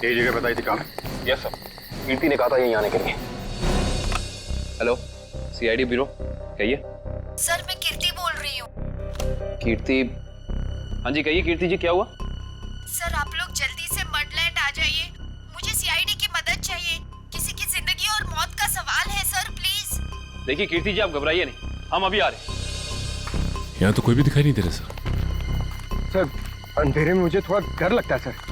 यही जगह बताई थी कहाँ? यस सर, कीर्ति ने कहा था यहीं आने के लिए। हेलो, सीआईडी ब्यूरो, कहिए। सर मैं कीर्ति बोल रही हूँ। कीर्ति? हाँ जी कहिए कीर्ति जी, क्या हुआ? सर आप लोग जल्दी से मडलैंड आ जाइए, मुझे सीआईडी की मदद चाहिए। किसी की जिंदगी और मौत का सवाल है सर, प्लीज। देखिए कीर्ति जी, आप घबराइए नहीं, हम अभी आ रहे हैं। यहाँ तो कोई भी दिखाई नहीं दे रहा सर। सर अंधेरे में मुझे थोड़ा डर लगता है सर।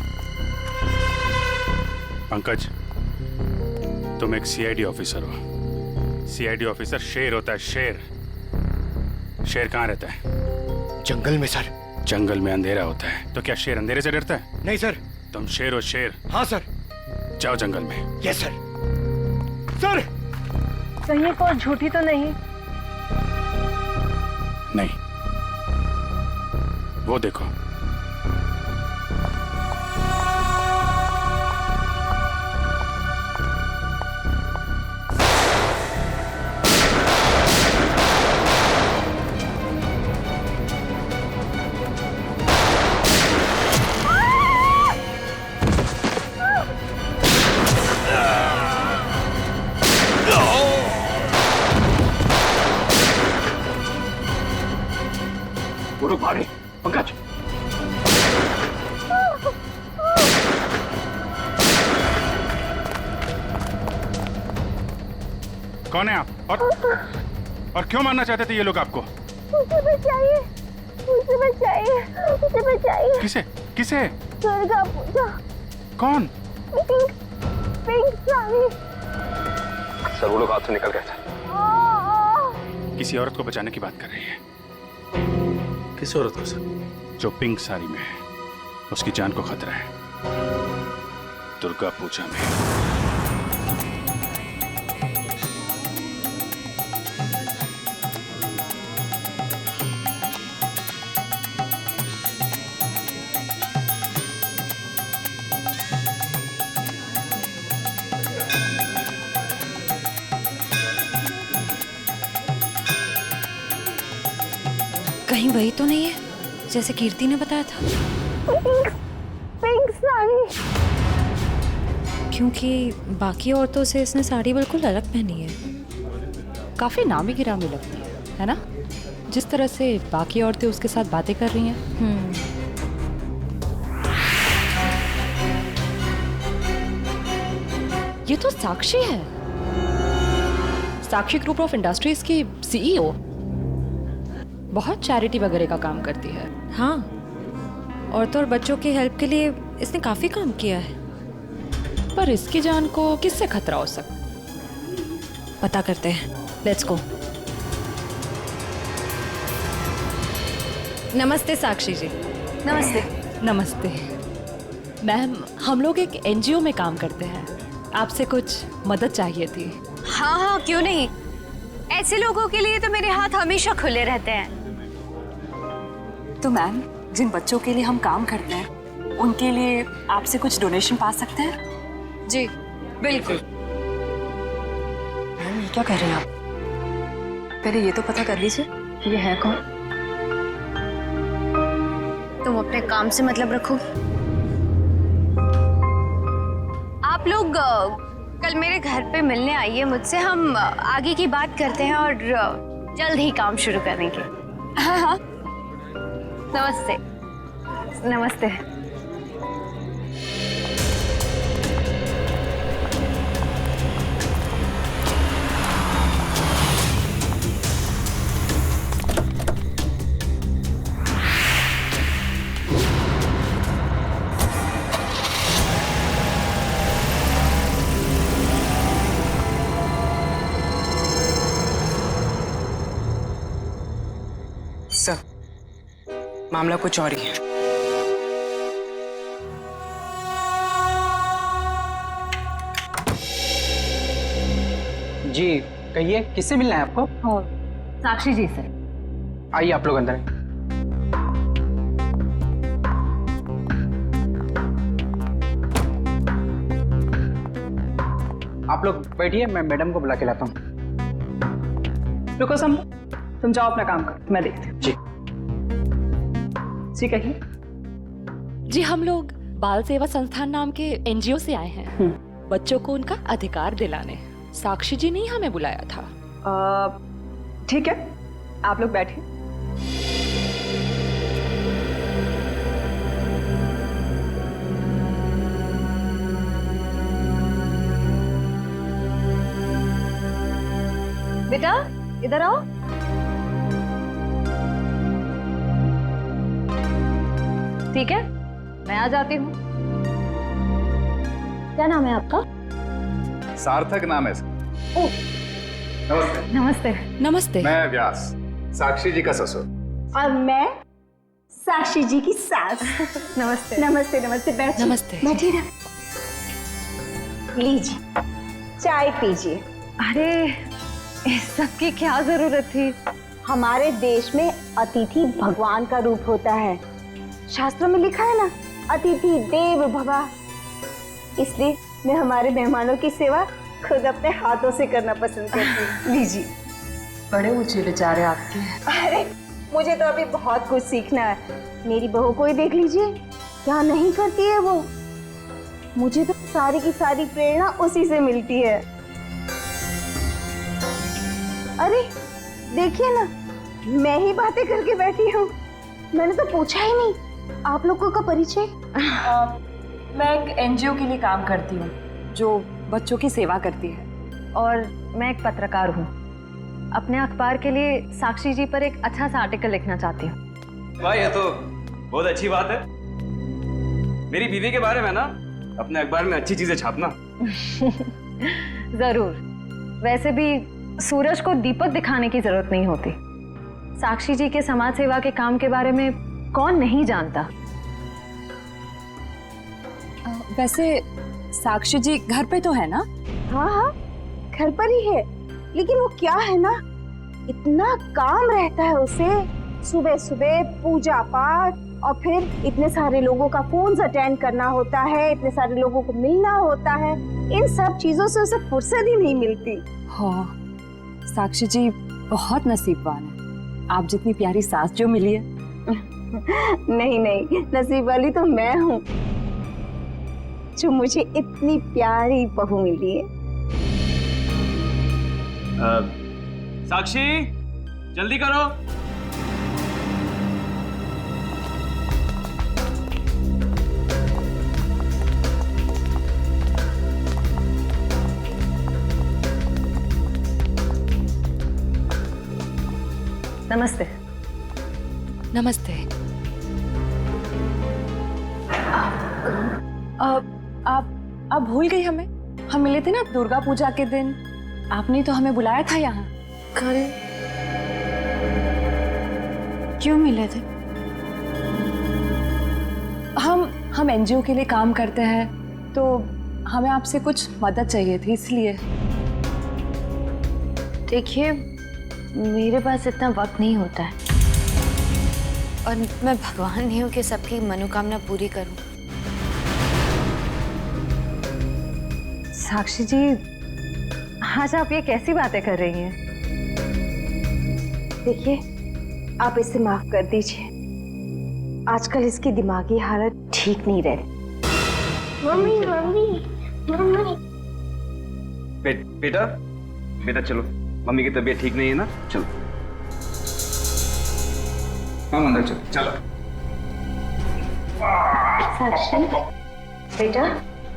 पंकज, तुम एक सीआईडी ऑफिसर हो। सीआईडी ऑफिसर शेर होता है, शेर। शेर कहाँ रहता है? जंगल में सर। जंगल में अंधेरा होता है, तो क्या शेर अंधेरे से डरता है? नहीं सर। तुम शेर हो, शेर। हाँ सर। जाओ जंगल में। Yes sir. सर कहीं कोई झूठी तो नहीं? नहीं, वो देखो। वो लोग भागे। पंकज, कौन है आप? और क्यों मारना चाहते थे ये लोग आपको? मुझे बचाइए, मुझे बचाइए, मुझे बचाइए। किसे? किसे? दुर्गा पूजा। कौन? Pink, pink sari. सर वो लोग हाथ से निकल गए थे। किसी औरत को बचाने की बात कर रही है। किस औरत को सर? जो पिंक साड़ी में है, उसकी जान को खतरा है। दुर्गा पूजा में। कहीं वही तो नहीं है जैसे कीर्ति ने बताया था? Pink, pink sari. क्योंकि बाकी औरतों से इसने साड़ी बिल्कुल अलग पहनी है। काफी नामी गिरामी लगती है ना? जिस तरह से बाकी औरतें उसके साथ बातें कर रही हैं। ये तो साक्षी है, साक्षी ग्रुप ऑफ इंडस्ट्रीज की सीईओ। बहुत चैरिटी वगैरह का काम करती है। हाँ, औरतों और बच्चों की हेल्प के लिए इसने काफी काम किया है। पर इसकी जान को किससे खतरा हो सकता? पता करते हैं, लेट्स गो। नमस्ते साक्षी जी। नमस्ते। नमस्ते मैम, हम लोग एक एनजीओ में काम करते हैं, आपसे कुछ मदद चाहिए थी। हाँ हाँ क्यों नहीं, ऐसे लोगों के लिए तो मेरे हाथ हमेशा खुले रहते हैं। तो मैम, जिन बच्चों के लिए हम काम करते हैं उनके लिए आपसे कुछ डोनेशन पा सकते हैं? जी बिल्कुल। मैम ये क्या कर रहे हैं आप? पहले ये तो पता कर लीजिए कि ये है कौन। तुम अपने काम से मतलब रखो। आप लोग कल मेरे घर पे मिलने आइए मुझसे, हम आगे की बात करते हैं और जल्द ही काम शुरू करेंगे। हाँ हाँ, नमस्ते। नमस्ते। सर, मामला कुछ और ही है। जी कहिए, किससे मिलना है आपको? साक्षी जी से। आइए आप लोग अंदर। आप लोग बैठिए, मैं मैडम को बुला के लाता हूँ। रुको तुम जाओ अपना काम करो, मैं देखती हूँ। जी जी कहिए। जी हम लोग बाल सेवा संस्थान नाम के एनजीओ से आए हैं बच्चों को उनका अधिकार दिलाने। साक्षी जी ने ही हमें बुलाया था। ठीक है, आप लोग बैठिए। बेटा इधर आओ। ठीक है, मैं आ जाती हूँ। क्या नाम है आपका? सार्थक नाम है। नमस्ते। नमस्ते। नमस्ते। मैं व्यास, साक्षी जी का ससुर। और मैं साक्षी जी की सास। नमस्ते। नमस्ते नमस्ते, बैठिए। नमस्ते। बैठिए ना। लीजिए, चाय पीजिए। अरे इस सब की क्या जरूरत थी? हमारे देश में अतिथि भगवान का रूप होता है। शास्त्रों में लिखा है ना, अतिथि देव भव। इसलिए मैं हमारे मेहमानों की सेवा खुद अपने हाथों से करना पसंद करती हूँ। लीजिए। बड़े ऊंचे विचार है आपके। अरे मुझे तो अभी बहुत कुछ सीखना है। मेरी बहू को ही देख लीजिए, क्या नहीं करती है वो। मुझे तो सारी की सारी प्रेरणा उसी से मिलती है। अरे देखिए ना, मैं ही बातें करके बैठी हूँ। मैंने तो पूछा ही नहीं आप लोगों का परिचय। मैं एक एनजीओ के लिए काम करती हूँ जो बच्चों की सेवा करती है। और मैं एक पत्रकार हूँ। अपने अखबार के लिए साक्षी जी पर एक अच्छा सा आर्टिकल लिखना चाहती हूँ। भाई ये तो बहुत अच्छी बात है। मेरी बीवी के बारे में ना अपने अखबार में अच्छी चीजें छापना। जरूर। वैसे भी सूरज को दीपक दिखाने की जरूरत नहीं होती। साक्षी जी के समाज सेवा के काम के बारे में कौन नहीं जानता। वैसे साक्षी जी घर पे तो है ना? हाँ हाँ, घर पर ही है। लेकिन वो क्या है ना, इतना काम रहता है उसे। सुबह सुबह पूजा पाठ और फिर इतने सारे लोगों का फोन अटेंड करना होता है, इतने सारे लोगों को मिलना होता है। इन सब चीजों से उसे फुर्सत ही नहीं मिलती। हाँ, साक्षी जी बहुत नसीबवान है। आप जितनी प्यारी सास जो मिली है। नहीं नहीं, नसीब वाली तो मैं हूँ जो मुझे इतनी प्यारी बहू मिली है। साक्षी जल्दी करो। नमस्ते। नमस्ते। आप भूल गई हमें? हम मिले थे ना दुर्गा पूजा के दिन। आपने तो हमें बुलाया था यहाँ। क्यों मिले थे? हम एनजीओ के लिए काम करते हैं, तो हमें आपसे कुछ मदद चाहिए थी, इसलिए। देखिए, मेरे पास इतना वक्त नहीं होता है और मैं भगवान नहीं हूँ कि सबकी मनोकामना पूरी करूं। साक्षी जी, आज आप ये कैसी बातें कर रही हैं? देखिए, आप इसे माफ कर दीजिए। आजकल इसकी दिमागी हालत ठीक नहीं रहती। Mummy mummy mummy. बेटा बेटा चलो, मम्मी की तबीयत ठीक नहीं है ना, चलो। हम अंदर चलो। चलो साक्षी बेटा,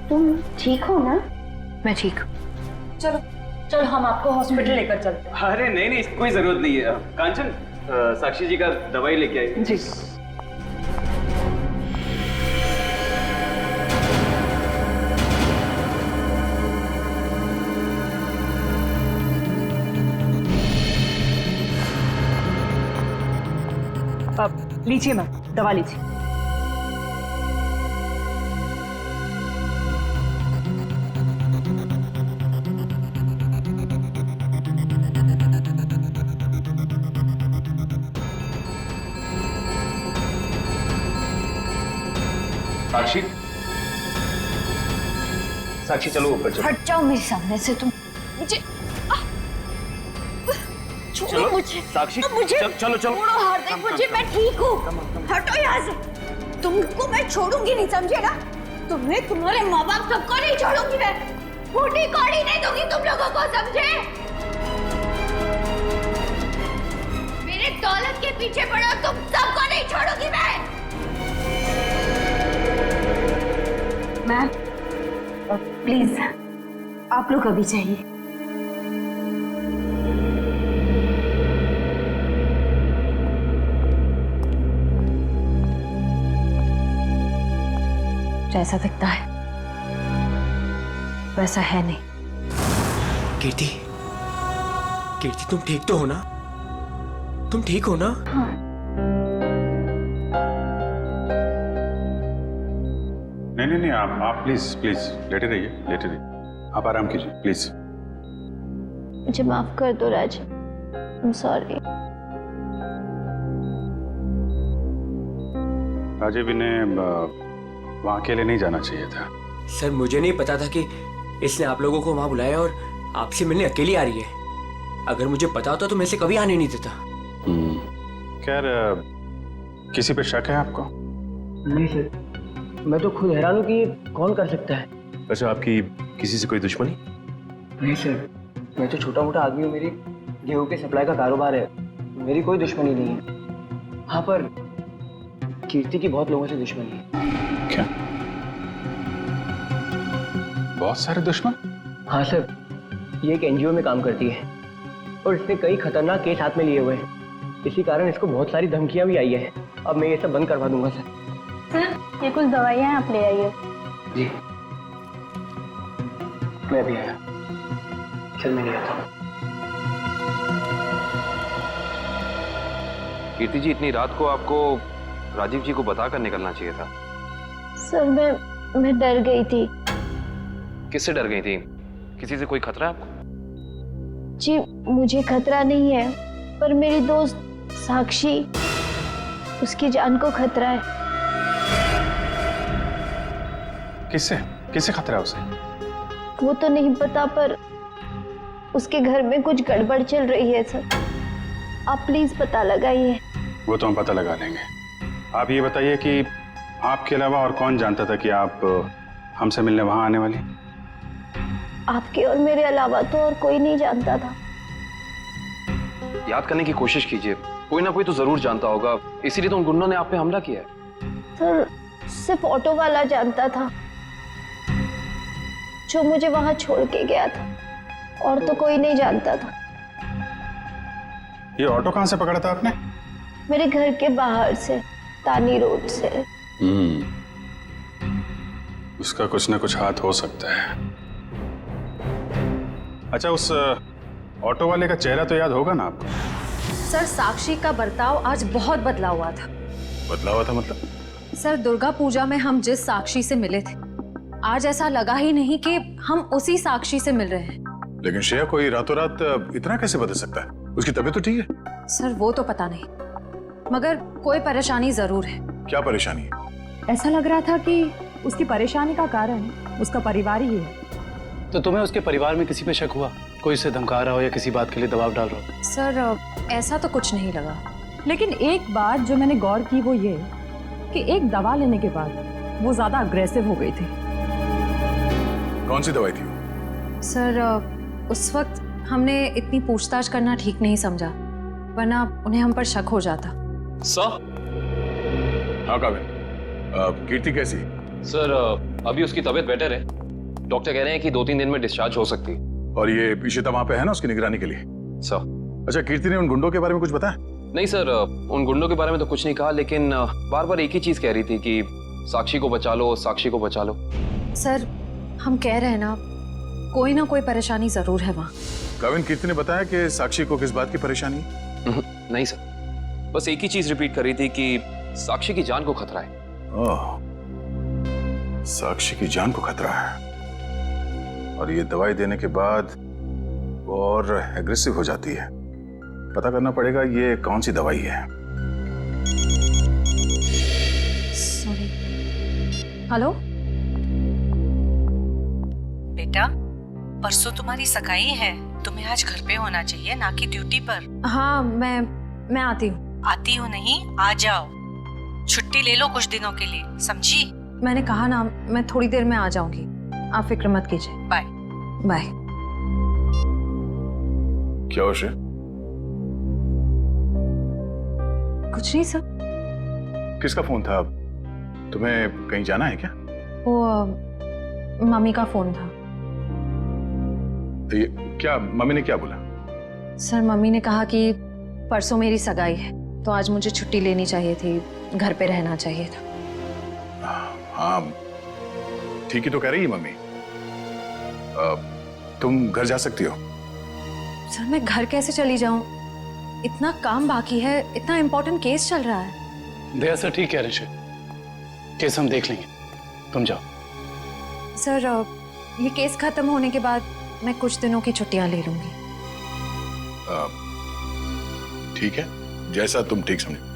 तुम ठीक हो ना? मैं ठीक हूँ। चलो हम आपको हॉस्पिटल लेकर चलते हैं। अरे नहीं नहीं, कोई जरूरत नहीं है। कांचन, साक्षी जी का दवाई लेके आई। जी। अब लीजिए मैम, दवा लीजिए। साक्षी, साक्षी चलो ऊपर चलो। हट जाओ मेरे सामने से तुम। मुझे चलो मुझे साक्षी, मुझे चलो चलो छोड़ो, हार्दिक, मुझे मैं ठीक हूँ। हटो यहाँ से। तुमको मैं छोड़ूंगी नहीं, समझे ना? तुम्हें, तुम्हारे माँ बाप सबको नहीं छोड़ूंगी मैं। फूटी कौड़ी नहीं दूंगी तुम लोगों को, समझे? मेरे दौलत के पीछे पड़ो, तुम सबको नहीं छोड़ूंगी मैं। मैम प्लीज आप लोग अभी जाइए। जैसा दिखता है वैसा है नहीं। कीर्ति, कीर्ति तुम ठीक तो हो ना? तुम ठीक हो ना? हाँ। नहीं, आप प्लीज लेटे रहिए। आप आराम कीजिए प्लीज। मुझे माफ कर दो राज, आई एम सॉरी। राजीव, इन्हें वहाँ अकेले नहीं जाना चाहिए था। सर मुझे नहीं पता था कि इसने आप लोगों को वहां बुलाया और आपसे मिलने अकेली आ रही है। अगर मुझे पता होता तो मैं इसे कभी आने नहीं देता। खैर, किसी पे शक है आपको? नहीं सर, मैं तो खुद हैरान हूँ कि ये कौन कर सकता है। अच्छा, आपकी किसी से कोई दुश्मनी? नहीं सर, मैं तो छोटा मोटा आदमी हूँ, मेरी गेहूं के सप्लाई का कारोबार है, मेरी कोई दुश्मनी नहीं है। हाँ, पर कीर्ति की बहुत लोगों से दुश्मनी है। क्या? बहुत सारे दुश्मन? हाँ सर, ये एक एनजीओ में काम करती है और इसने कई खतरनाक केस हाथ में लिए हुए हैं। इसी कारण इसको बहुत सारी धमकियां भी आई है। अब मैं ये सब बंद करवा दूंगा सर। सर, ये कुछ दवाइयाँ आप ले आइए। जी, मैं भी आया। चल मैं ले आता हूँ। कीर्ति जी, इतनी रात को आपको राजीव जी को बताकर निकलना चाहिए था। सर मैं डर गई थी। किससे डर गई थी? किसी से कोई खतरा है आपको? जी मुझे खतरा नहीं है, पर मेरी दोस्त साक्षी, उसकी जान को खतरा है। किससे खतरा है उसे? वो तो नहीं पता, पर उसके घर में कुछ गड़बड़ चल रही है सर। आप प्लीज पता लगाइए। वो तो हम पता लगा लेंगे। आप ये बताइए कि आपके अलावा और कौन जानता था कि आप हमसे मिलने वहां आने वाली? आपके और मेरे अलावा तो और कोई नहीं जानता था। याद करने की कोशिश कीजिए, कोई ना कोई तो जरूर जानता होगा, इसीलिए तो उन गुंडों ने आप पे हमला किया है। सर सिर्फ ऑटो वाला जानता था, जो मुझे वहां छोड़ के गया था, और तो कोई नहीं जानता था। ये ऑटो कहां से पकड़ा था आपने? मेरे घर के बाहर से, तानी रोड से। उसका कुछ ना कुछ हाथ हो सकता है। अच्छा, उस ऑटो वाले का चेहरा तो याद होगा ना आपको? सर साक्षी का बर्ताव आज बहुत बदला हुआ था। बदला हुआ था मतलब? सर दुर्गा पूजा में हम जिस साक्षी से मिले थे, आज ऐसा लगा ही नहीं कि हम उसी साक्षी से मिल रहे हैं। लेकिन श्रेया, कोई रातों रात इतना कैसे बदल सकता है? उसकी तबीयत तो ठीक है? सर वो तो पता नहीं, मगर कोई परेशानी जरूर है। क्या परेशानी है? ऐसा लग रहा था कि उसकी परेशानी का कारण उसका परिवार ही है। तो तुम्हें उसके परिवार में किसी पे शक हुआ? कोई उसे धमका रहा हो या किसी बात के लिए दबाव डाल रहा हो? सर ऐसा तो कुछ नहीं लगा, लेकिन एक बात जो मैंने गौर की वो ये कि एक दवा लेने के बाद वो ज्यादा अग्रेसिव हो गई थी। कौन सी दवाई थी? सर उस वक्त हमने इतनी पूछताछ करना ठीक नहीं समझा, वरना उन्हें हम पर शक हो जाता। सर? हाँ काबिल, कीर्ति कैसी? सर अभी उसकी तबीयत बेटर है, डॉक्टर कह रहे हैं कि 2-3 दिन में डिस्चार्ज हो सकती है। और ये इशिता वहां पे है ना उसकी निगरानी के लिए? सर। अच्छा, कीर्ति ने उन गुंडों के बारे में कुछ बताया? नहीं सर, उन गुंडों के बारे में तो कुछ नहीं कहा, लेकिन बार बार एक ही चीज कह रही थी कि साक्षी को बचा लो, साक्षी को बचा लो। सर हम कह रहे हैं ना, कोई ना कोई परेशानी जरूर है वहाँ। काविन, कीर्ति ने बताया कि साक्षी को किस बात की परेशानी है? नहीं सर, बस एक ही चीज रिपीट कर रही थी कि साक्षी की जान को खतरा है। ओह, साक्षी की जान को खतरा है, और ये दवाई देने के बाद वो और एग्रेसिव हो जाती है। पता करना पड़ेगा ये कौन सी दवाई है। सॉरी। हेलो बेटा, परसों तुम्हारी सगाई है, तुम्हें आज घर पे होना चाहिए, ना कि ड्यूटी पर। हाँ मैं आती हूँ। आती हो नहीं, आ जाओ। छुट्टी ले लो कुछ दिनों के लिए, समझी? मैंने कहा ना, मैं थोड़ी देर में आ जाऊंगी, आप फिक्र मत कीजिए। बाय। बाय। क्या हो श्रेया? कुछ नहीं सर। किसका फोन था? तुम्हें कहीं जाना है क्या? वो मम्मी का फोन था। ये क्या, मम्मी ने क्या बोला? सर मम्मी ने कहा कि परसों मेरी सगाई है, तो आज मुझे छुट्टी लेनी चाहिए थी, घर पे रहना चाहिए था। हाँ ठीक ही तो कह रही है मम्मी। तुम घर जा सकती हो। सर मैं घर कैसे चली जाऊं? इतना काम बाकी है, इतना इम्पोर्टेंट केस चल रहा है। दया सर ठीक कह रहे थे, केस हम देख लेंगे, तुम जाओ। सर ये केस खत्म होने के बाद मैं कुछ दिनों की छुट्टियां ले लूंगी। ठीक है, जैसा तुम ठीक समझो।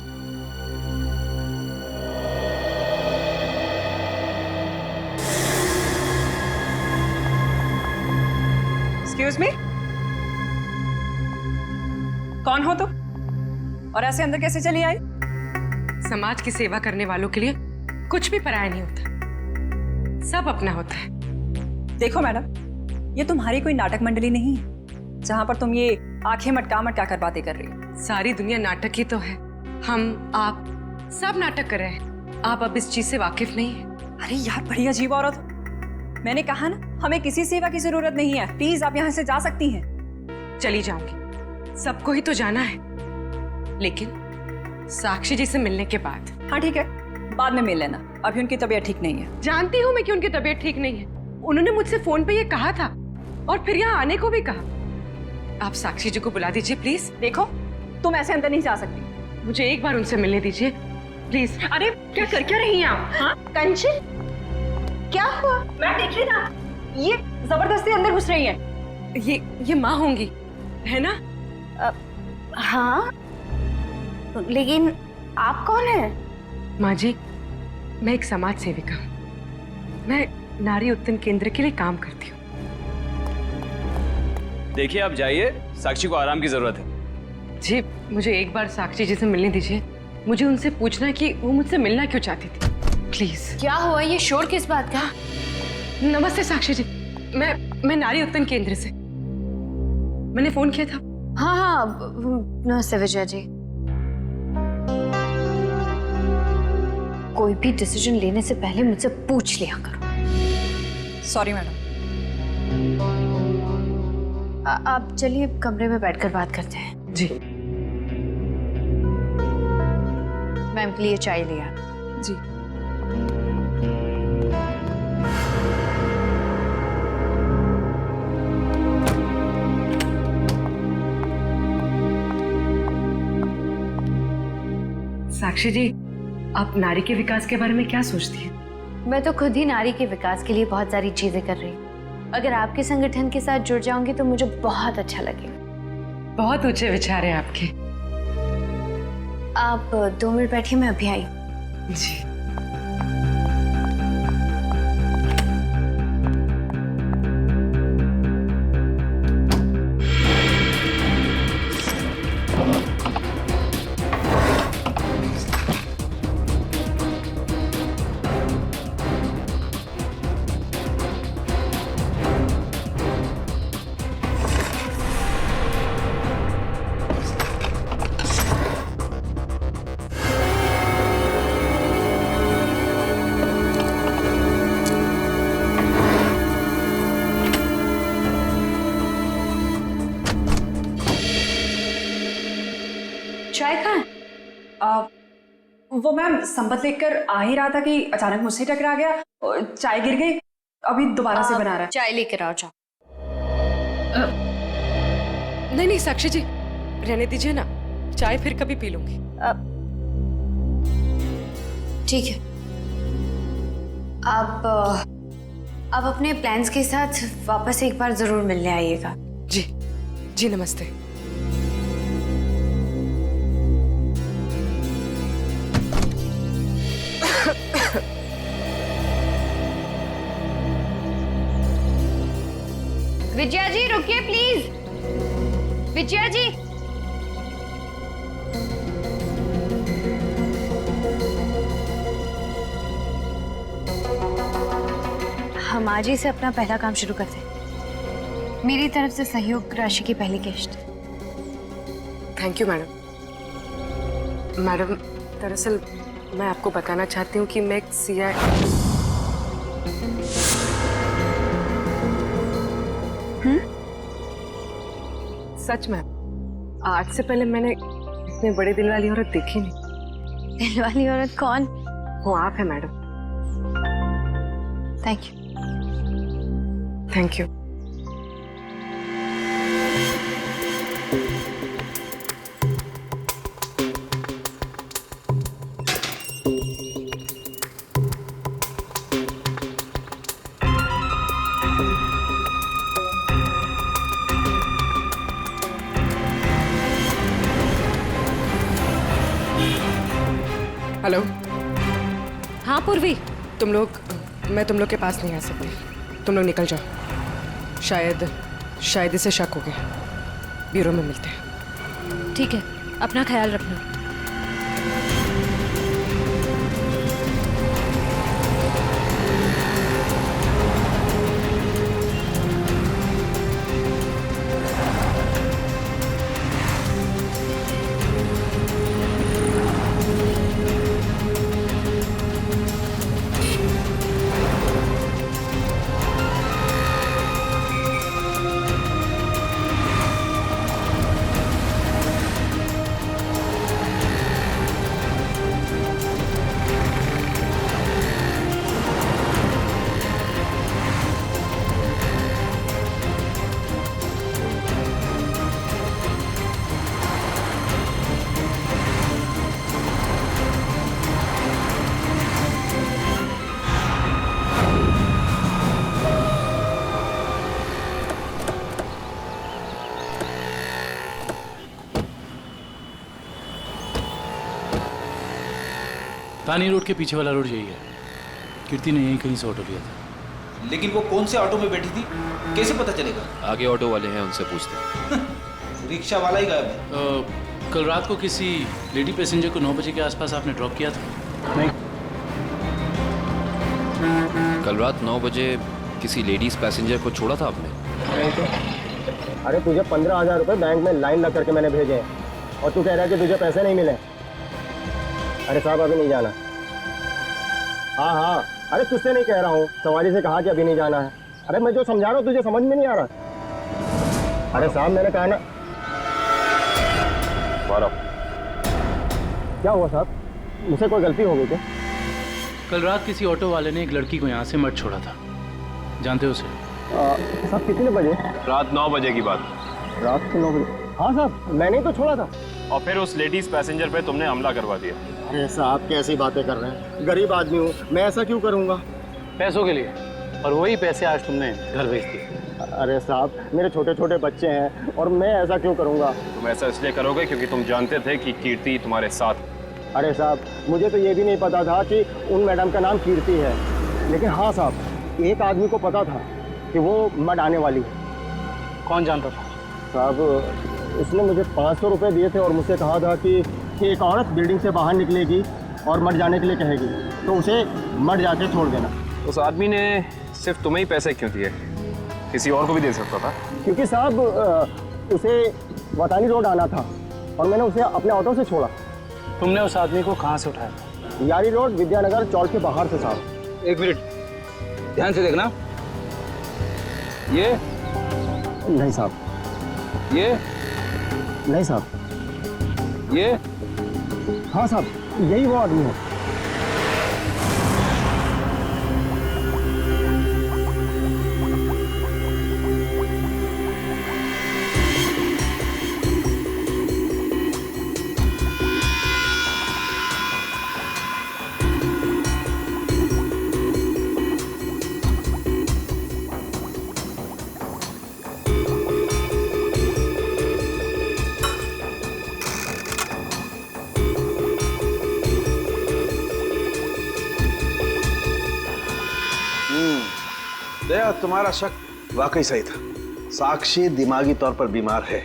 एक्सक्यूज मी, कौन हो तुम और ऐसे अंदर कैसे चली आई? समाज की सेवा करने वालों के लिए कुछ भी पराया नहीं होता, सब अपना होता है। देखो मैडम, ये तुम्हारी कोई नाटक मंडली नहीं है जहां पर तुम ये आंखें मटका मटका कर बातें कर रही हो। सारी दुनिया नाटक ही तो है, हम आप सब नाटक कर रहे हैं। आप अब इस चीज से वाकिफ नहीं है। अरे यार बड़ी अजीब औरत। मैंने कहा ना, हमें किसी सेवा की जरूरत नहीं है, प्लीज आप यहाँ से जा सकती हैं। चली जाऊंगी, सबको ही तो जाना है, लेकिन साक्षी जी से मिलने के बाद। हाँ ठीक है, बाद में मिल लेना, अभी उनकी तबीयत ठीक नहीं है। जानती हूँ मैं कि उनकी तबीयत ठीक नहीं है, उन्होंने मुझसे फोन पे ये कहा था और फिर यहाँ आने को भी कहा। आप साक्षी जी को बुला दीजिए प्लीज। देखो तुम ऐसे अंदर नहीं जा सकती, मुझे एक बार उनसे मिलने दीजिए प्लीज। अरे क्या कर क्या रही हैं आप? हाँ कंचन, क्या हुआ? मैं देख रही ना, ये जबरदस्ती अंदर घुस रही है। ये माँ होंगी, है ना? हाँ, लेकिन आप कौन है? माँ जी, मैं एक समाज सेविका हूँ, मैं नारी उत्थान केंद्र के लिए काम करती हूँ। देखिए आप जाइए, साक्षी को आराम की जरूरत है। जी मुझे एक बार साक्षी जी से मिलने दीजिए, मुझे उनसे पूछना है कि वो मुझसे मिलना क्यों चाहती थी, प्लीज। क्या हुआ, ये शोर किस बात का? नमस्ते साक्षी जी, मैं नारी उत्थान केंद्र से, मैंने फोन किया था। हाँ हाँ नमस्ते विजया जी। कोई भी डिसीजन लेने से पहले मुझसे पूछ लिया करो। Sorry madam. आप चलिए कमरे में बैठकर बात करते हैं। जी। मैम के लिए चाय लिया। जी। साक्षी जी, आप नारी के विकास के बारे में क्या सोचती हैं? मैं तो खुद ही नारी के विकास के लिए बहुत सारी चीजें कर रही हूँ। अगर आपके संगठन के साथ जुड़ जाऊंगी तो मुझे बहुत अच्छा लगेगा। बहुत ऊंचे विचार है आपके। आप 2 मिनट बैठिए, मैं अभी आई। जी। चाय कहाँ? वो मैम संपत लेकर आ ही रहा था कि अचानक मुझसे टकरा गया और चाय गिर गई, अभी दोबारा से बना रहा है। चाय लेकर आओ। चाय नहीं नहीं साक्षी जी, रहने दीजिए ना, चाय फिर कभी पी लूंगी। ठीक है, आप अपने प्लान्स के साथ वापस एक बार जरूर मिलने आइएगा। जी जी, नमस्ते। विजया जी रुकिए प्लीज। विजया जी, हम आज ही से अपना पहला काम शुरू करते हैं। मेरी तरफ से सहयोग राशि की पहली किश्त। Thank you madam. मैडम, दरअसल मैं आपको बताना चाहती हूँ कि मैं एक सीआई। सच में आज से पहले मैंने इतने बड़े दिल वाली औरत देखी नहीं। दिल वाली औरत कौन? वो आप है madam. Thank you. Thank you. Hello. हाँ पूर्वी, मैं तुम लोग के पास नहीं आ सकती। तुम लोग निकल जाओ। शायद इसे शक हो गया। ब्यूरो में मिलते हैं। ठीक है, अपना ख्याल रखना। तानी रोड के पीछे वाला रोड यही है। कीर्ति ने यहीं कहीं से ऑटो लिया था। लेकिन वो कौन से ऑटो में बैठी थी, कैसे पता चलेगा? आगे ऑटो वाले हैं, उनसे पूछते हैं। रिक्शा वाला ही गायब है। कल रात को किसी लेडी पैसेंजर को 9 बजे के आसपास आपने ड्रॉप किया था? नहीं। कल रात 9 बजे किसी लेडीज पैसेंजर को छोड़ा था आपने? नहीं तो। अरे तुझे 15,000 रुपए बैंक में लाइन लग करके मैंने भेजे हैं और तू कह रहा है कि तुझे पैसे नहीं मिले। अरे साहब अभी नहीं जाना। हाँ, अरे तुझसे नहीं कह रहा हूँ, सवारी से कहा कि अभी नहीं जाना है। अरे मैं जो समझा रहा हूँ तुझे समझ में नहीं आ रहा। अरे साहब मैंने कहा ना। क्या हुआ साहब, मुझसे कोई गलती हो गई क्या? कल रात किसी ऑटो वाले ने एक लड़की को यहाँ से मत छोड़ा था, जानते हो उसे? साहब कितने बजे? रात 9 बजे की बात। रात के 9 बजे? हाँ साहब मैंने ही तो छोड़ा था। और फिर उस लेडीज पैसेंजर पे तुमने हमला करवा दिया। अरे साहब कैसी बातें कर रहे हैं, गरीब आदमी हूँ मैं, ऐसा क्यों करूँगा? पैसों के लिए, और वही पैसे आज तुमने घर भेज दिए। अरे साहब मेरे छोटे छोटे बच्चे हैं और मैं ऐसा क्यों करूँगा? तुम ऐसा इसलिए करोगे क्योंकि तुम जानते थे कि कीर्ति तुम्हारे साथ। अरे साहब मुझे तो ये भी नहीं पता था कि उन मैडम का नाम कीर्ति है, लेकिन हाँ साहब एक आदमी को पता था कि वो मड आने वाली है। कौन जानता था? साहब उसने मुझे 500 रुपये दिए थे और मुझसे कहा था कि एक औरत बिल्डिंग से बाहर निकलेगी और मड जाने के लिए कहेगी तो उसे मड जाके छोड़ देना। उस आदमी ने सिर्फ तुम्हें ही पैसे क्यों दिए, किसी और को भी दे सकता था? क्योंकि साहब उसे वतानी रोड आना था और मैंने उसे अपने ऑटो से छोड़ा। तुमने उस आदमी को कहाँ से उठाया? यारी रोड विद्यानगर चौक के बाहर से साहब। एक मिनट ध्यान से देखना। ये नहीं साहब, ये नहीं साहब, ये हाँ साहब यही वो आदमी है। दया, तुम्हारा शक वाकई सही था। साक्षी दिमागी तौर पर बीमार है।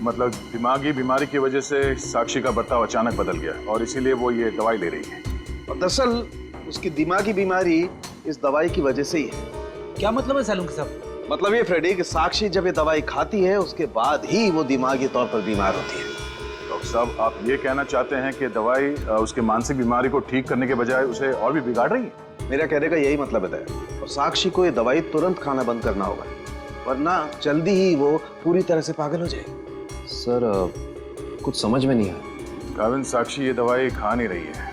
मतलब दिमागी बीमारी की वजह से साक्षी का बर्ताव अचानक बदल गया और इसीलिए वो ये दवाई ले रही है। और दरअसल उसकी दिमागी बीमारी इस दवाई की वजह से ही है। क्या मतलब है सैलून के साहब? मतलब ये फ्रेडी कि साक्षी जब ये दवाई खाती है उसके बाद ही वो दिमागी तौर पर बीमार होती है। डॉक्टर साहब, आप ये कहना चाहते हैं कि दवाई उसके मानसिक बीमारी को ठीक करने के बजाय उसे और भी बिगाड़ रही है? मेरा कहने का यही मतलब है और साक्षी को ये दवाई तुरंत खाना बंद करना होगा, वरना जल्दी ही वो पूरी तरह से पागल हो जाएगी। सर कुछ समझ में नहीं आया। काविन, साक्षी ये दवाई खा नहीं रही है,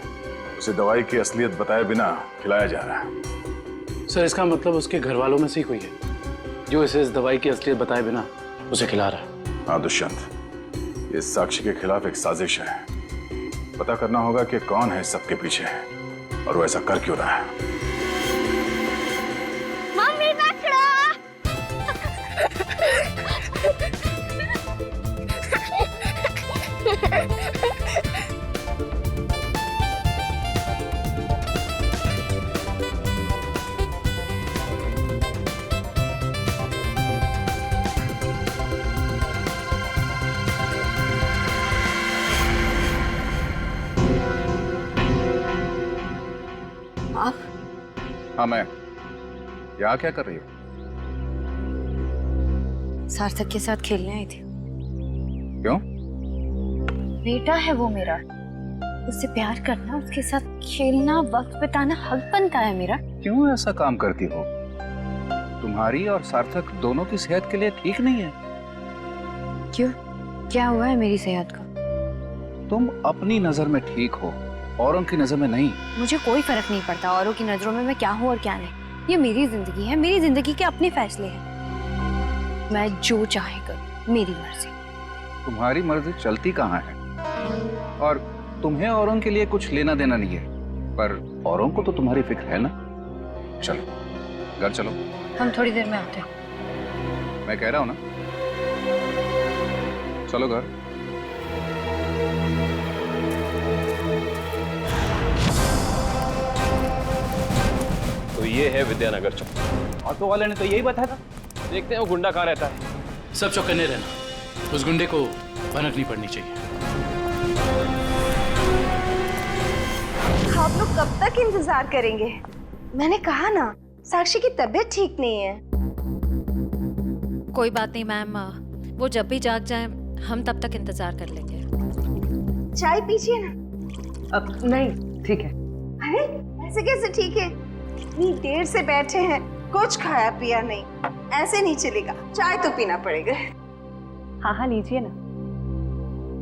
उसे दवाई की असलियत बताए बिना खिलाया जा रहा है। सर इसका मतलब उसके घर वालों में से ही कोई है जो इसे इस दवाई की असलियत बताए बिना उसे खिला रहा है। हाँ दुष्यंत, ये साक्षी के खिलाफ एक साजिश है। पता करना होगा कि कौन है सबके पीछे और वो ऐसा कर क्यों रहा है। मम्मी पकड़ो। हाँ मैं। यहाँ क्या कर रही हो? सार्थक के साथ खेलने आई थी। क्यों? बेटा है वो मेरा, उससे प्यार करना, उसके साथ खेलना, वक्त बिताना हक बनता है मेरा। क्यों ऐसा काम करती हो? तुम्हारी और सार्थक दोनों की सेहत के लिए ठीक नहीं है। क्यों? क्या हुआ है मेरी सेहत को? तुम अपनी नजर में ठीक हो, औरों की नजर में नहीं। मुझे कोई फर्क नहीं पड़ता औरों की नजरों में मैं क्या हूँ और क्या नहीं। ये मेरी जिंदगी है, मेरी जिंदगी के अपने फैसले हैं। मैं जो चाहे करूँ, मेरी मर्जी। तुम्हारी मर्जी चलती कहाँ है? और तुम्हें औरों के लिए कुछ लेना देना नहीं है, पर औरों को तो तुम्हारी फिक्र है ना। चलो घर चलो। हम थोड़ी देर में आते हैं। मैं कह रहा हूँ ना, चलो घर। तो ये है विद्यानगर चौक। ऑटो वाले ने तो यही बताया था। देखते हैं वो गुंडा कहाँ रहता है। सब चौकन्ने रहना, उस गुंडे को भनक नहीं पड़नी चाहिए। आप लोग कब तक इंतजार करेंगे? मैंने कहा ना, साक्षी की तबीयत ठीक नहीं है। कोई बात नहीं मैम, वो जब भी जाग जाए हम तब तक इंतजार कर लेंगे। चाय पीजिए ना। अब नहीं, ठीक है। अरे ऐसे कैसे ठीक है? इतनी देर से बैठे हैं, कुछ खाया पिया नहीं, ऐसे नहीं चलेगा, चाय तो पीना पड़ेगा। हाँ हाँ लीजिए ना,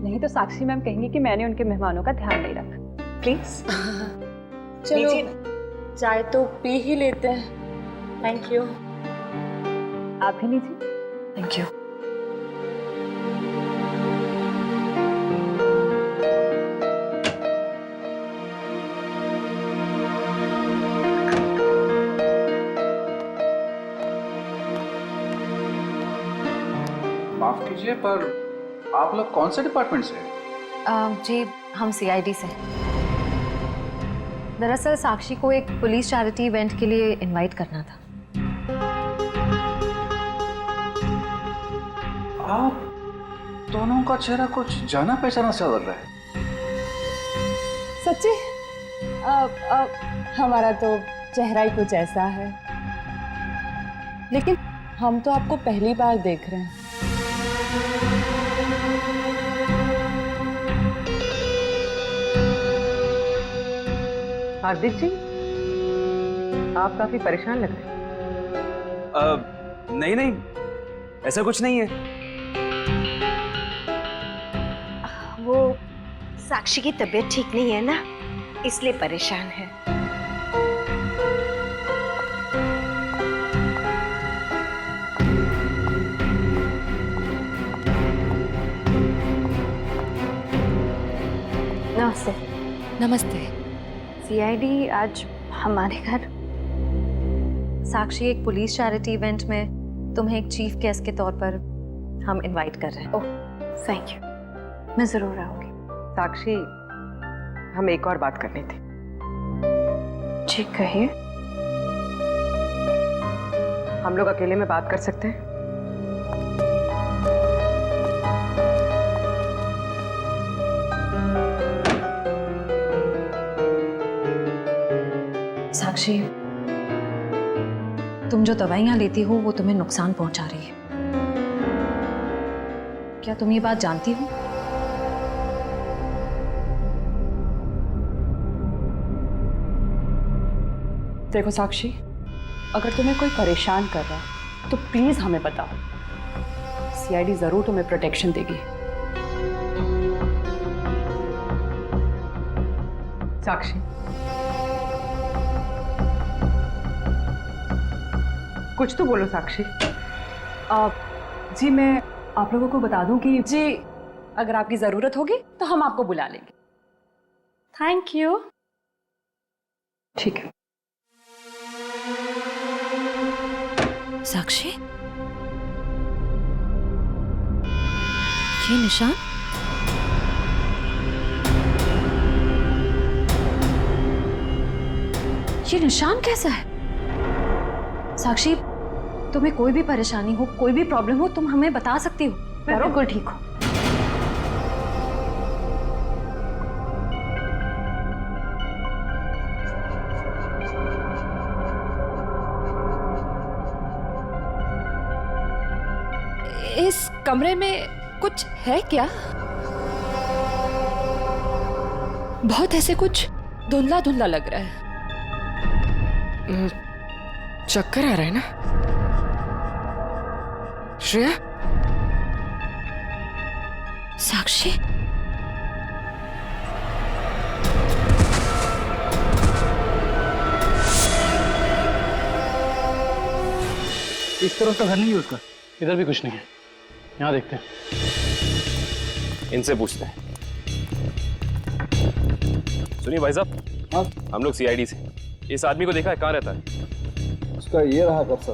नहीं तो साक्षी मैम कहेंगी कि मैंने उनके मेहमानों का ध्यान नहीं रखा। प्लीज चलो चाय तो पी ही लेते हैं। Thank you. आप भी लीजिए। Thank you. माफ कीजिए, पर आप लोग कौन से डिपार्टमेंट से हैं? जी हम सीआईडी से हैं। दरअसल साक्षी को एक पुलिस चैरिटी इवेंट के लिए इनवाइट करना था। आप दोनों का चेहरा कुछ जाना पहचाना सा लग रहा है। सच्ची? हमारा तो चेहरा ही कुछ ऐसा है, लेकिन हम तो आपको पहली बार देख रहे हैं। हार्दिक जी, आप काफी परेशान लग रहे हैं। नहीं नहीं, ऐसा कुछ नहीं है। वो साक्षी की तबीयत ठीक नहीं है ना, इसलिए परेशान है। नमस्ते। नमस्ते। सीआईडी आज हमारे घर। साक्षी, एक पुलिस चैरिटी इवेंट में तुम्हें एक चीफ गेस्ट के तौर पर हम इनवाइट कर रहे हैं। ओह थैंक यू, मैं जरूर आऊंगी। साक्षी, हम एक और बात करनी थी। जी कहिए। हम लोग अकेले में बात कर सकते हैं? साक्षी, तुम जो दवाइयाँ लेती हो वो तुम्हें नुकसान पहुंचा रही है। क्या तुम ये बात जानती हो? देखो साक्षी, अगर तुम्हें कोई परेशान कर रहा है तो प्लीज हमें बताओ। सीआईडी जरूर तुम्हें प्रोटेक्शन देगी। साक्षी, कुछ तो बोलो साक्षी। जी मैं आप लोगों को बता दूं कि जी अगर आपकी जरूरत होगी तो हम आपको बुला लेंगे। Thank you. ठीक है। साक्षी, ये निशान? ये निशान कैसा है? साक्षी, तुम्हें कोई भी परेशानी हो, कोई भी प्रॉब्लम हो, तुम हमें बता सकती हो। मैं बिल्कुल ठीक हूँ। इस कमरे में कुछ है क्या? बहुत ऐसे कुछ धुंधला धुंधला लग रहा है। चक्कर आ रहा है ना श्रेया? साक्षी, इस तरफ तो घर नहीं है उसका। इधर भी कुछ नहीं है। यहाँ देखते हैं। इनसे पूछते हैं। सुनिए भाई साहब, हाँ हम लोग सीआईडी से। इस आदमी को देखा है, कहाँ रहता है? उसका ये रहा कर सर।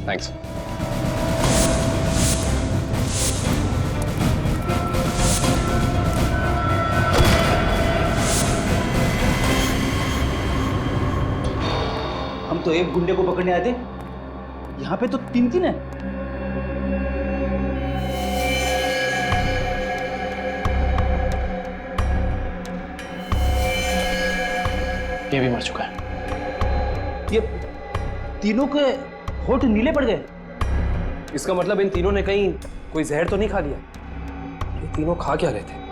थैंक्स। हम तो एक गुंडे को पकड़ने आए थे, यहाँ पे तो तीन तीन है। ये भी मर चुका है। ये तीनों के होठ नीले पड़ गए। इसका मतलब इन तीनों ने कहीं कोई जहर तो नहीं खा लिया? ये तीनों खा क्या रहे थे?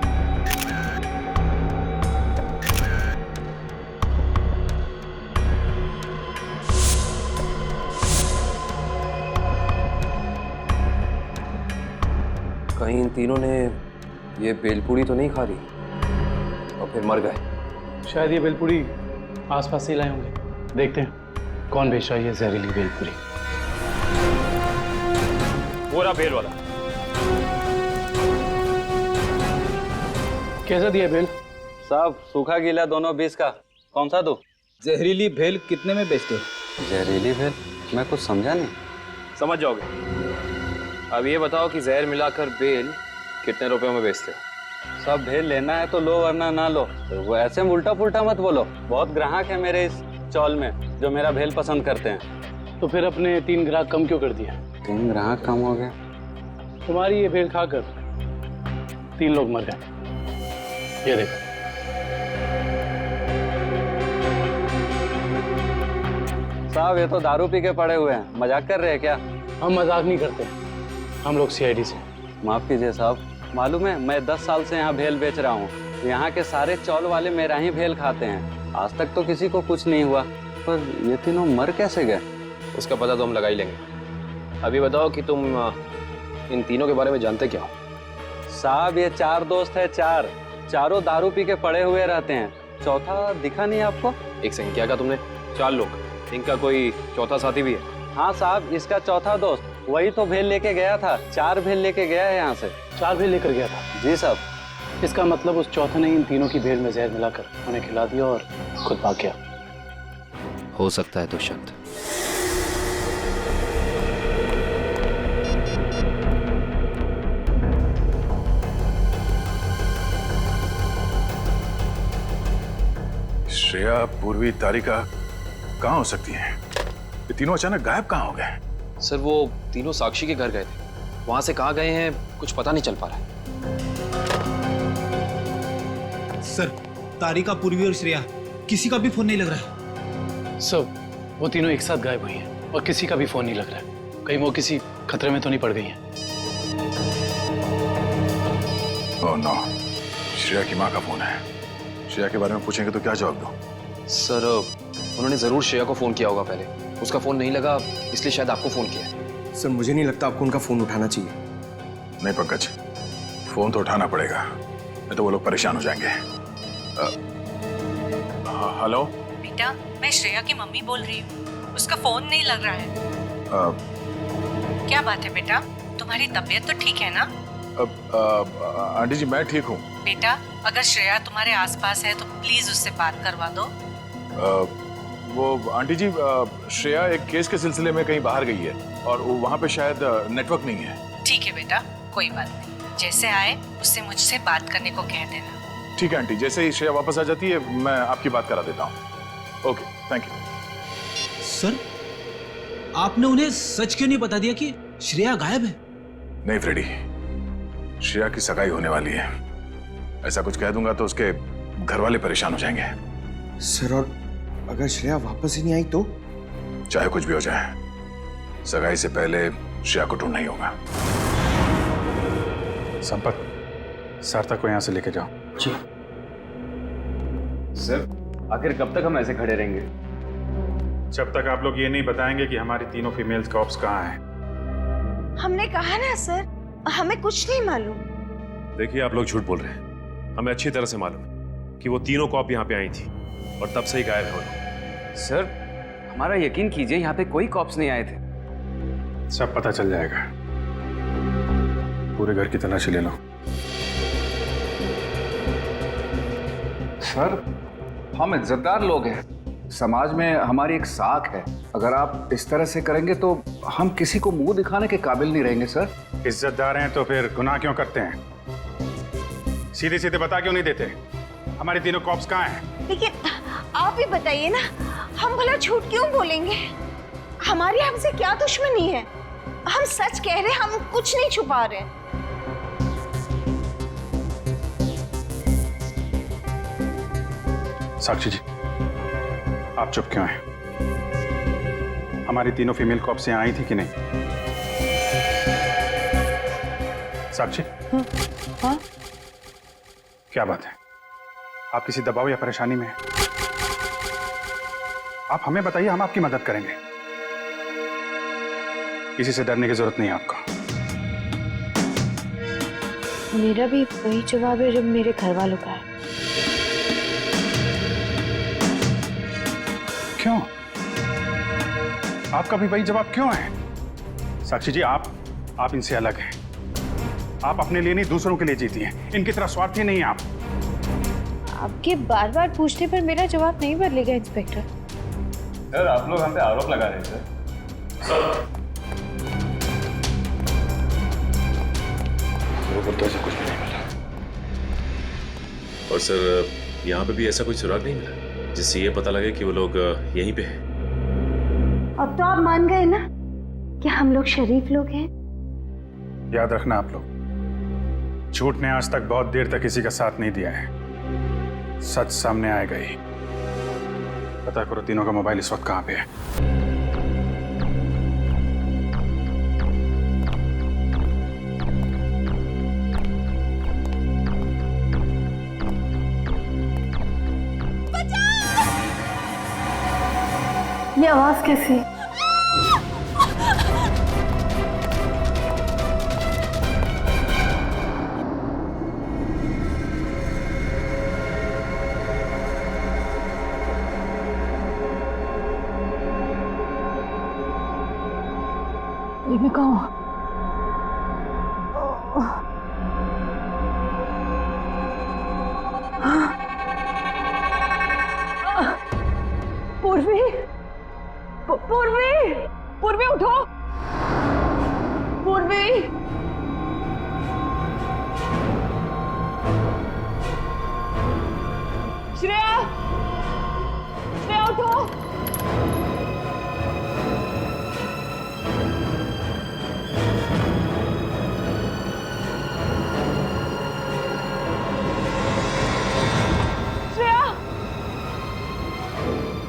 कहीं इन तीनों ने ये बेलपूरी तो नहीं खा ली और फिर मर गए? शायद ये बेलपूरी आसपास से ही लाए होंगे। देखते हैं कौन बेच रहा है ये जहरीली बेलपूरी। वो रहा बेल वाला। कैसा दिया बेल? साहब सूखा गीला दोनों 20 का। कौन सा दो? जहरीली भेल कितने में बेचते हो? जहरीली भेल? मैं कुछ समझा नहीं। समझ जाओगे। अब ये बताओ कि जहर मिलाकर बेल कितने रुपयों में बेचते हो? सब भेल लेना है तो लो वरना ना लो। तो वो ऐसे उल्टा पुल्टा मत बोलो। बहुत ग्राहक है मेरे इस चौल में जो मेरा भेल पसंद करते हैं। तो फिर अपने 3 ग्राहक कम क्यों कर दिया? 3 ग्राहक कम हो गए? तुम्हारी ये भेल खाकर 3 लोग मर गए। ये देखो। साहब ये तो दारू पी के पड़े हुए हैं। मजाक कर रहे हैं क्या? हम मजाक नहीं करते, हम लोग सीआईडी से। माफ कीजिए साहब, मालूम है मैं 10 साल से यहाँ भेल बेच रहा हूँ। यहाँ के सारे चौल वाले मेरा ही भेल खाते हैं। आज तक तो किसी को कुछ नहीं हुआ, पर ये तीनों मर कैसे गए? उसका पता तो हम लगा ही लेंगे। अभी बताओ कि तुम इन तीनों के बारे में जानते क्या हो? साहब ये 4 दोस्त है। चारों दारू पी के पड़े हुए रहते हैं। चौथा दिखा नहीं आपको? एक सेकंड, क्या कहा तुमने? 4 लोग। इनका कोई चौथा साथी भी है? हाँ साहब, इसका चौथा दोस्त वही तो भेल लेके गया था। 4 भेल लेके गया है यहाँ से। 4 भेल लेकर गया था? जी साहब। इसका मतलब उस चौथे ने इन तीनों की भेल में जहर मिलाकर उन्हें खिला दिया और खुद भाग गया। हो सकता है दुष्यंत। श्रेया, पूर्वी, तारिका कहाँ हो सकती हैं? ये तीनों अचानक गायब कहाँ हो गए? सर वो तीनों साक्षी के घर गए थे। वहां से कहाँ गए हैं कुछ पता नहीं चल पा रहा है। सर तारिका, पूर्वी और श्रेया किसी का भी फोन नहीं लग रहा है। सर वो तीनों एक साथ गायब हुई हैं और किसी का भी फोन नहीं लग रहा है। कहीं वो किसी खतरे में तो नहीं पड़ गई हैं? ओह नो, श्रेया की माँ का फोन है। श्रेया के बारे में पूछेंगे तो क्या जवाब दूं? सर उन्होंने जरूर श्रेया को फोन किया होगा पहले, उसका फोन नहीं लगा इसलिए शायद आपको फोन किया। सर मुझे नहीं लगता आपको उनका फोन उठाना चाहिए। नहीं पंकज, फोन तो उठाना पड़ेगा, नहीं तो वो लोग परेशान हो जाएंगे। हेलो बेटा, मैं श्रेया की मम्मी बोल रही हूँ। उसका फोन नहीं लग रहा है। क्या बात है बेटा, तुम्हारी तबीयत तो ठीक है ना? आंटी जी मैं ठीक हूँ। बेटा, अगर श्रेया तुम्हारे आसपास है तो प्लीज उससे बात करवा दो। वो आंटी जी, श्रेया एक केस के सिलसिले में कहीं बाहर गई है और वहाँ पे शायद नेटवर्क नहीं है। ठीक है बेटा, कोई बात नहीं, जैसे आए उससे मुझसे बात करने को कह देना। ठीक है आंटी, जैसे ही श्रेया वापस आ जाती है मैं आपकी बात करा देता हूँ। Okay, thank you. सर, आपने उन्हें सच क्यों नहीं बता दिया कि श्रेया गायब है? नहीं फ्रेडी, श्रेया की सगाई होने वाली है। ऐसा कुछ कह दूंगा तो उसके घर वाले परेशान हो जाएंगे। सर, और अगर श्रेया वापस ही नहीं आई तो? चाहे कुछ भी हो जाए, सगाई से पहले श्रेया को ढूंढना ही होगा। संपत, सार्थक को यहाँ से लेके जाओ। जी सर, आखिर कब तक हम ऐसे खड़े रहेंगे? जब तक आप लोग ये नहीं बताएंगे कि हमारी तीनों फीमेल्स कॉप्स कहाँ हैं। हमने कहा ना सर, हमें कुछ नहीं मालूम। देखिए, आप लोग झूठ बोल रहे हैं। हमें अच्छी तरह से मालूम है कि वो तीनों कॉप यहाँ पे आई थी और तब से ही गायब हो। सर, हमारा यकीन कीजिए, यहाँ पे कोई कॉप्स नहीं आए थे। सब पता चल जाएगा। पूरे घर की तलाशी ले लो। सर, हम इज्जतदार लोग हैं, समाज में हमारी एक साख है। अगर आप इस तरह से करेंगे तो हम किसी को मुंह दिखाने के काबिल नहीं रहेंगे। सर, इज्जतदार हैं तो फिर गुनाह क्यों करते हैं? सीधे सीधे बता क्यों नहीं देते हमारी तीनों कॉप्स कहाँ हैं? लेकिन आप ही बताइए ना, हम भला झूठ क्यों बोलेंगे? हमारी हमसे क्या दुश्मनी है? हम सच कह रहे हैं, हम कुछ नहीं छुपा रहे। साक्षी जी, आप चुप क्यों हैं? हमारी तीनों फीमेल कॉप्स यहाँ आई थी कि नहीं? साक्षी, हाँ? क्या बात है? आप किसी दबाव या परेशानी में हैं? आप हमें बताइए, हम आपकी मदद करेंगे। किसी से डरने की जरूरत नहीं है आपको। मेरा भी वही जवाब है जो मेरे घर वालों का है। क्यों? आपका भी वही जवाब क्यों है? साक्षी जी, आप इनसे अलग हैं। आप अपने लिए नहीं, दूसरों के लिए जीती हैं। इनकी तरह स्वार्थी नहीं है आप। आपके बार बार पूछने पर मेरा जवाब नहीं बदलेगा इंस्पेक्टर। सर, आप लोग हम पे आरोप लगा रहे हैं। सर, तो ऐसा कुछ भी नहीं मिला। और सर, यहाँ पे भी ऐसा कोई सुराग नहीं मिला जिससे ये पता लगे कि वो लोग यहीं पे हैं। अब तो आप मान गए ना कि हम लोग शरीफ लोग हैं। याद रखना आप लोग, झूठ ने आज तक बहुत देर तक किसी का साथ नहीं दिया है। सच सामने आएगा ही। पता करो तीनों का मोबाइल इस वक्त कहाँ पे है। ये आवाज कैसी? ये मैं कहूँ पूर्वी, पूर्वी, पूर्वी उठो, पूर्वी। श्रेया, श्रेया उठो। श्रेया,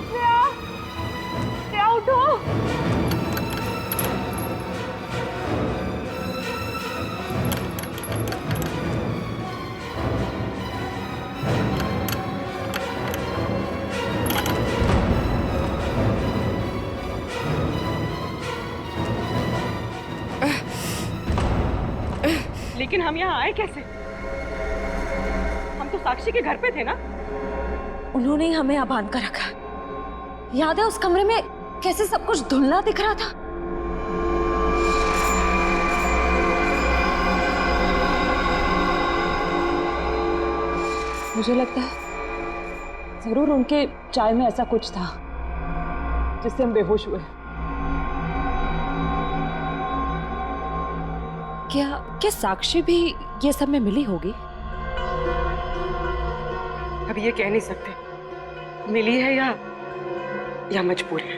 श्रेया, श्रेया लेकिन हम यहाँ आए कैसे? हम तो साक्षी के घर पे थे ना। उन्होंने ही हमें यहाँ बांध कर रखा। याद है उस कमरे में कैसे सब कुछ धुंधला दिख रहा था? मुझे लगता है जरूर उनके चाय में ऐसा कुछ था जिससे हम बेहोश हुए। क्या साक्षी भी ये सब में मिली होगी? अब ये कह नहीं सकते मिली है या मजबूर है।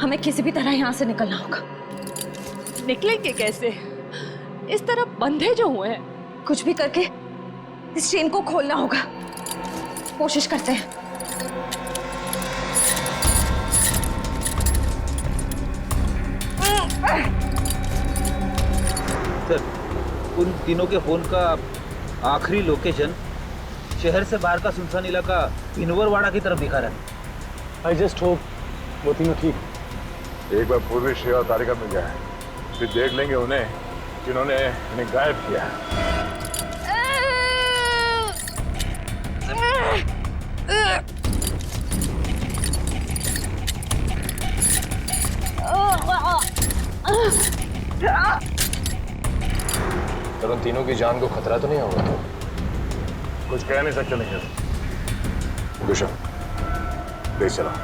हमें किसी भी तरह यहाँ से निकलना होगा। निकलेंगे कैसे? इस तरह बंधे जो हुए हैं। कुछ भी करके इस चेन को खोलना होगा। कोशिश करते हैं। सर, उन तीनों के फोन का आखिरी लोकेशन शहर से बाहर का सुनसान इलाका इनवरवाड़ा की तरफ दिखा रहा है। आई जस्ट होप वो तीनों ठीक। एक बार पूर्वी श्रेया और तारिका मिल जाए, फिर देख लेंगे उन्हें जिन्होंने इन्हें गायब किया है। पर उन तीनों की जान को खतरा तो नहीं होगा? कुछ कह नहीं सकते नहीं। गुशा, ले चला।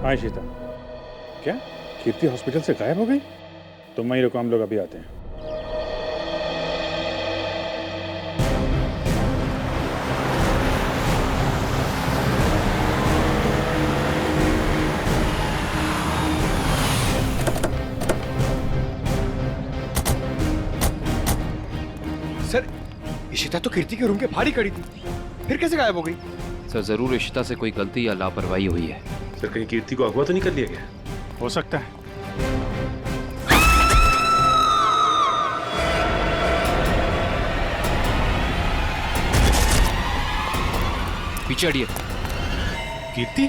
हाँ शीता, क्या कीर्ति हॉस्पिटल से गायब हो गई? तुम वहीं रुको, हम लोग अभी आते हैं। सर, इशिता तो कीर्ति के रूम के बाहर ही खड़ी थी, फिर कैसे गायब हो गई? सर जरूर इशिता से कोई गलती या लापरवाही हुई है। सर कहीं कीर्ति को अगवा तो नहीं कर लिया गया? हो सकता है। पीछे हटिए। कीर्ति?